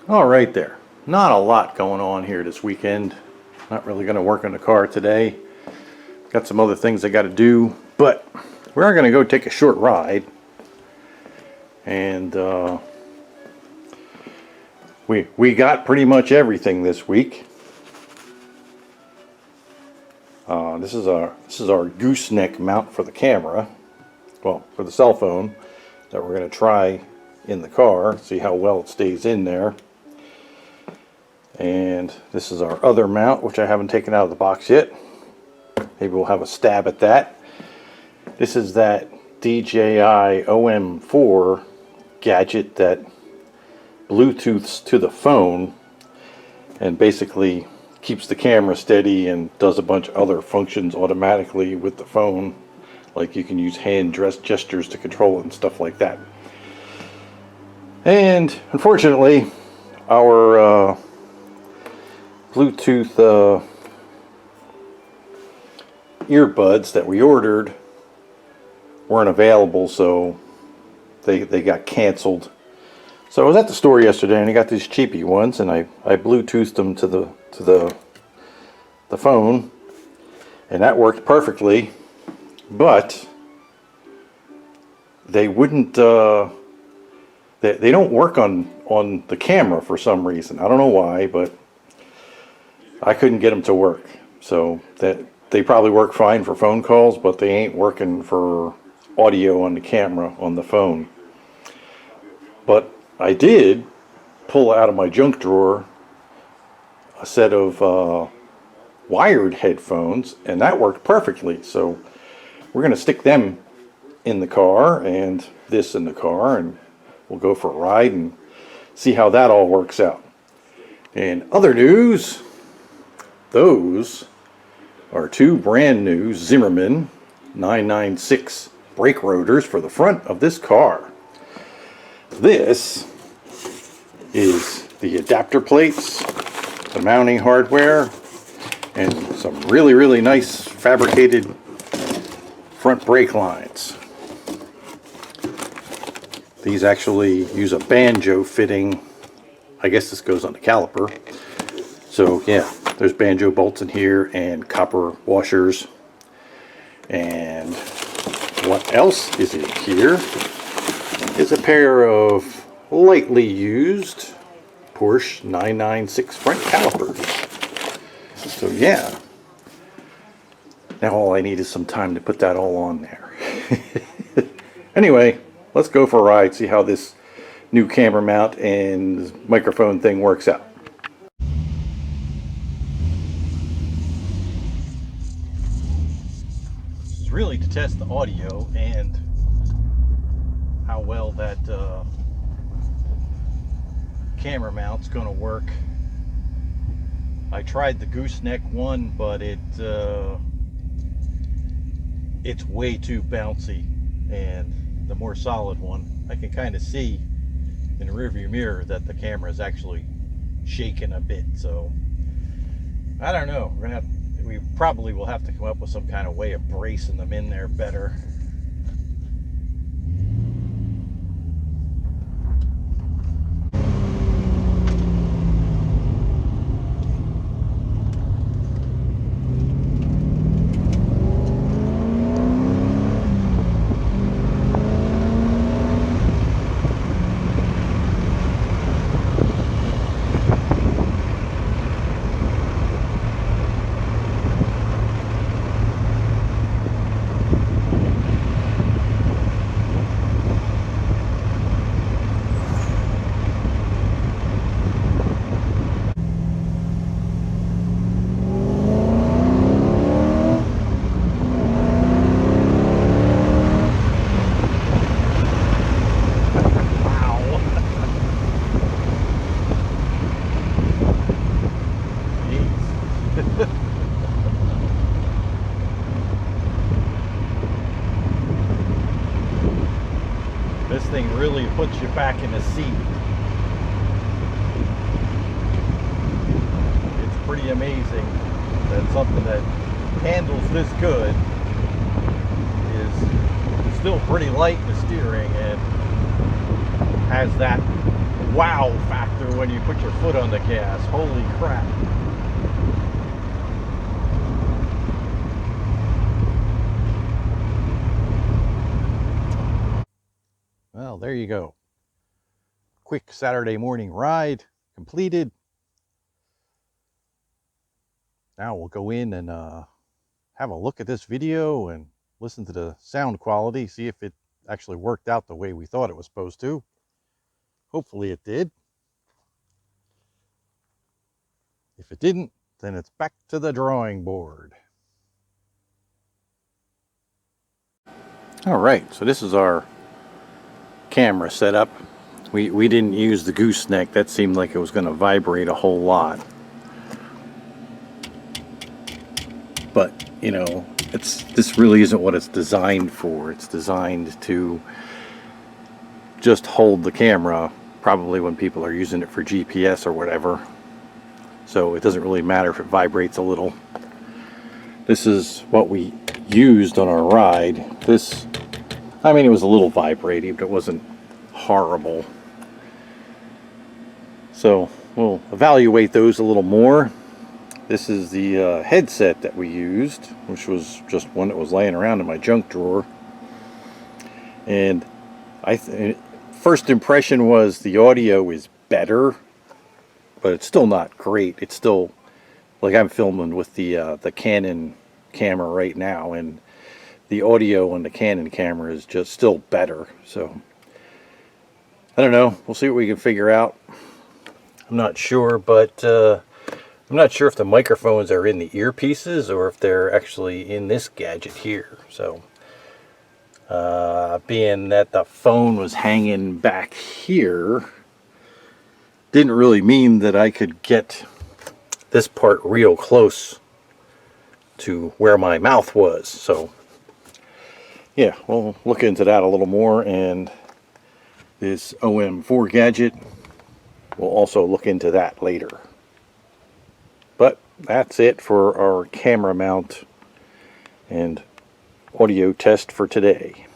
All right there. Not a lot going on here this weekend. Not really going to work on the car today. Got some other things I got to do, but we are going to go take a short ride. And we got pretty much everything this week. This is our gooseneck mount for the camera. Well, for the cell phone that we're going to try in the car. See how well it stays in there. And this is our other mount, which I haven't taken out of the box yet. Maybe we'll have a stab at that. This is that DJI OM4 gadget that Bluetooths to the phone and basically keeps the camera steady and does a bunch of other functions automatically with the phone. Like you can use hand gestures to control it and stuff like that. And unfortunately, our Bluetooth earbuds that we ordered weren't available, so they got canceled. So I was at the store yesterday and I got these cheapy ones, and I Bluetoothed them to the phone, and that worked perfectly. But they wouldn't. They don't work on the camera for some reason. I don't know why, but I couldn't get them to work. So that they probably work fine for phone calls, but they ain't working for audio on the camera on the phone. But I did pull out of my junk drawer a set of wired headphones, and that worked perfectly. So we're going to stick them in the car and this in the car, and we'll go for a ride and see how that all works out. And other news, those are two brand new Zimmermann 996 brake rotors for the front of this car. This is the adapter plates, the mounting hardware, and some really nice fabricated front brake lines. These actually use a banjo fitting. I guess this goes on the caliper. So yeah, there's banjo bolts in here and copper washers. And what else is in here is a pair of lightly used Porsche 996 front calipers. So yeah, now all I need is some time to put that all on there. Anyway, let's go for a ride, see how this new camera mount and microphone thing works out. This is really to test the audio and how well that camera mount's going to work. I tried the gooseneck one, but it's way too bouncy, and the more solid one, I can kind of see in the rearview mirror that the camera is actually shaking a bit. So I don't know. We probably will have to come up with some kind of way of bracing them in there better. This thing really puts you back in the seat. It's pretty amazing that something that handles this good is still pretty light in the steering and has that wow factor when you put your foot on the gas. Holy crap. Well, there you go. Quick Saturday morning ride completed. Now we'll go in and have a look at this video and listen to the sound quality, see if it actually worked out the way we thought it was supposed to. Hopefully it did. If it didn't, then it's back to the drawing board. All right, so this is our camera setup. We didn't use the gooseneck. That seemed like it was going to vibrate a whole lot. But, you know, this really isn't what it's designed for. It's designed to just hold the camera, probably when people are using it for GPS or whatever. So it doesn't really matter if it vibrates a little. This is what we used on our ride. This, I mean, it was a little vibrating, but it wasn't horrible. So we'll evaluate those a little more. This is the headset that we used, which was just one that was laying around in my junk drawer. And first impression was the audio is better, but it's still not great. It's still, like, I'm filming with the Canon camera right now, and the audio on the Canon camera is just still better. So I don't know. We'll see what we can figure out. I'm not sure, but I'm not sure if the microphones are in the earpieces or if they're actually in this gadget here. So being that the phone was hanging back here, didn't really mean that I could get this part real close to where my mouth was. So yeah, we'll look into that a little more, and this OM4 gadget, we'll also look into that later. But that's it for our camera mount and audio test for today.